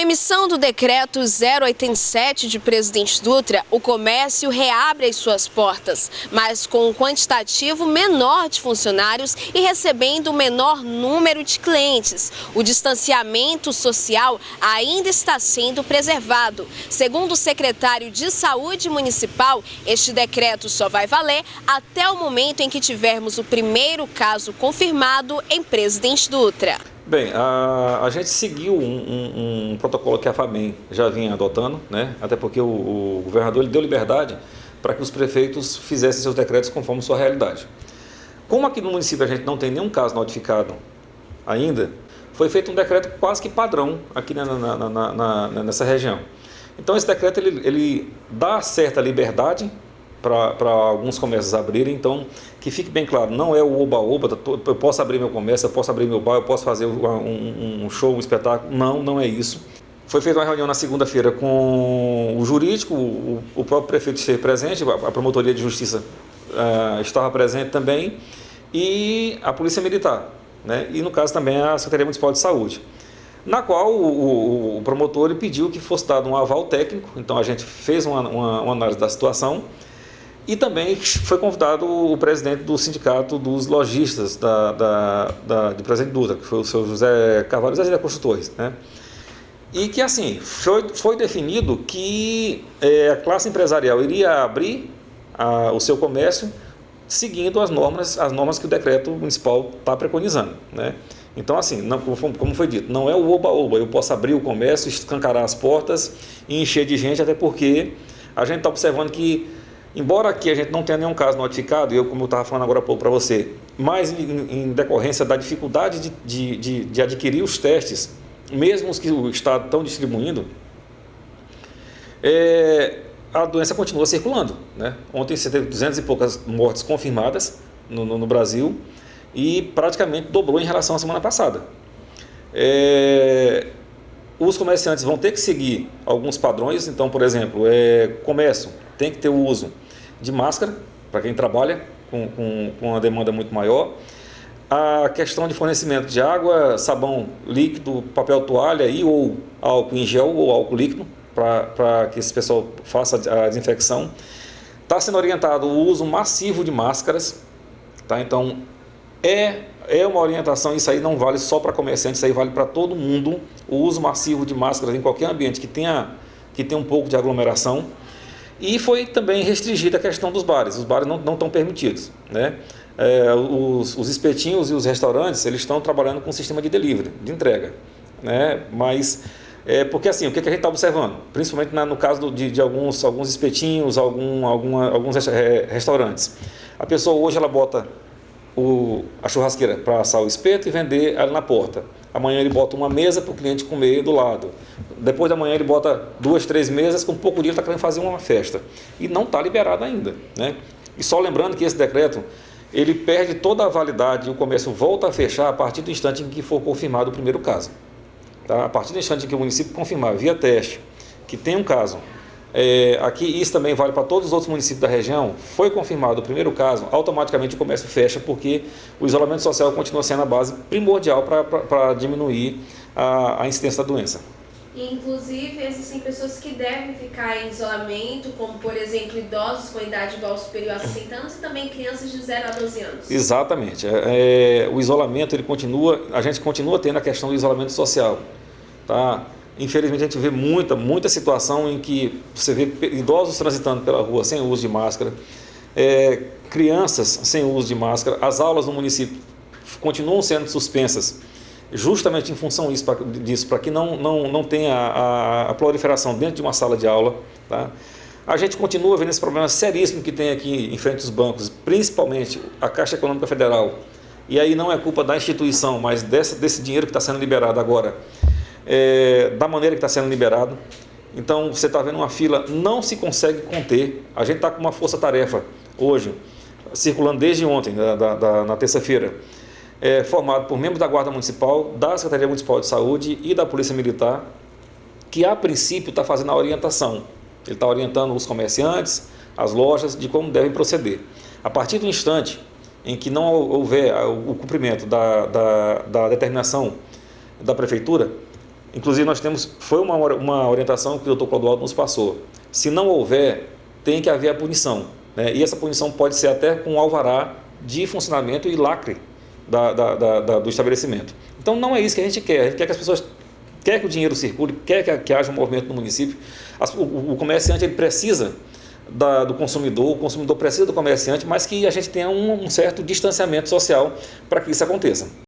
emissão do decreto 087 de Presidente Dutra, o comércio reabre as suas portas, mas com um quantitativo menor de funcionários e recebendo o menor número de clientes. O distanciamento social ainda está sendo preservado. Segundo o secretário de Saúde Municipal, este decreto só vai valer até o momento em que tivermos o primeiro caso confirmado em Presidente Dutra. Bem, a gente seguiu um protocolo que a FABEM já vinha adotando, né? Até porque o governador ele deu liberdade para que os prefeitos fizessem seus decretos conforme sua realidade. Como aqui no município a gente não tem nenhum caso notificado ainda, foi feito um decreto quase que padrão aqui nessa região. Então esse decreto ele dá certa liberdade para alguns comércios abrirem, então que fique bem claro, não é o oba-oba, eu posso abrir meu comércio, eu posso abrir meu bar, eu posso fazer um show, um espetáculo, não é isso. Foi feita uma reunião na segunda-feira com o jurídico, o próprio prefeito esteve presente, a promotoria de justiça estava presente também, e a polícia militar, né? E no caso também a Secretaria Municipal de Saúde, na qual o promotor ele pediu que fosse dado um aval técnico, então a gente fez uma análise da situação. E também foi convidado o presidente do Sindicato dos Lojistas de Presidente Dutra, que foi o seu José Carvalho Zé Construtores, né? E que assim, foi definido que a classe empresarial iria abrir o seu comércio seguindo as normas que o decreto municipal está preconizando, né? Então assim, como foi dito, não é o oba-oba, eu posso abrir o comércio, escancarar as portas e encher de gente, até porque a gente está observando que embora aqui a gente não tenha nenhum caso notificado, como eu estava falando agora há pouco para você, mas em decorrência da dificuldade de adquirir os testes, mesmo os que o Estado está distribuindo, a doença continua circulando, né? Ontem você teve 200 e poucas mortes confirmadas no Brasil e praticamente dobrou em relação à semana passada. Os comerciantes vão ter que seguir alguns padrões, então, por exemplo, comércio tem que ter o uso de máscara, para quem trabalha com uma demanda muito maior. A questão de fornecimento de água, sabão líquido, papel toalha ou álcool em gel ou álcool líquido, para que esse pessoal faça a desinfecção. Está sendo orientado o uso massivo de máscaras, tá? Então, é uma orientação, isso aí não vale só para comerciantes, isso aí vale para todo mundo, o uso massivo de máscaras em qualquer ambiente que tenha um pouco de aglomeração. E foi também restringida a questão dos bares. Os bares não estão permitidos, né? Os espetinhos e os restaurantes eles estão trabalhando com um sistema de delivery, de entrega, né? Mas porque assim, o que a gente está observando, principalmente no caso de alguns espetinhos, alguns restaurantes, a pessoa hoje ela bota a churrasqueira para assar o espeto e vender ali na porta. Amanhã ele bota uma mesa para o cliente comer do lado. Depois da manhã ele bota 2, 3 mesas, com pouco dia ele está querendo fazer uma festa. E não está liberado ainda, né? E só lembrando que esse decreto, ele perde toda a validade e o comércio volta a fechar a partir do instante em que for confirmado o primeiro caso. Tá? A partir do instante em que o município confirmar via teste que tem um caso, aqui isso também vale para todos os outros municípios da região, foi confirmado o primeiro caso, automaticamente o comércio fecha, porque o isolamento social continua sendo a base primordial para diminuir a incidência da doença. Inclusive, existem pessoas que devem ficar em isolamento, como por exemplo idosos com idade igual ou superior a 60 anos e também crianças de 0 a 12 anos. Exatamente. O isolamento, a gente continua tendo a questão do isolamento social, tá? Infelizmente a gente vê muita situação em que você vê idosos transitando pela rua sem uso de máscara, crianças sem uso de máscara, as aulas no município continuam sendo suspensas justamente em função disso, para que não tenha a proliferação dentro de uma sala de aula, tá? A gente continua vendo esse problema seríssimo que tem aqui em frente aos bancos, principalmente a Caixa Econômica Federal, e aí não é culpa da instituição, mas desse dinheiro que está sendo liberado agora, da maneira que está sendo liberado. Então você está vendo uma fila, não se consegue conter. A gente está com uma força-tarefa hoje, circulando desde ontem, na terça-feira, formado por membros da Guarda Municipal, da Secretaria Municipal de Saúde e da Polícia Militar, que a princípio está fazendo a orientação. Ele está orientando os comerciantes, as lojas, de como devem proceder. A partir do instante em que não houver o cumprimento da determinação da Prefeitura, Inclusive foi uma orientação que o Dr. Clodoaldo nos passou. Se não houver, tem que haver a punição, né? E essa punição pode ser até com alvará de funcionamento e lacre do estabelecimento. Então não é isso que a gente quer que as pessoas quer que o dinheiro circule, quer que haja um movimento no município. O comerciante ele precisa do consumidor, o consumidor precisa do comerciante, mas que a gente tenha um certo distanciamento social para que isso aconteça.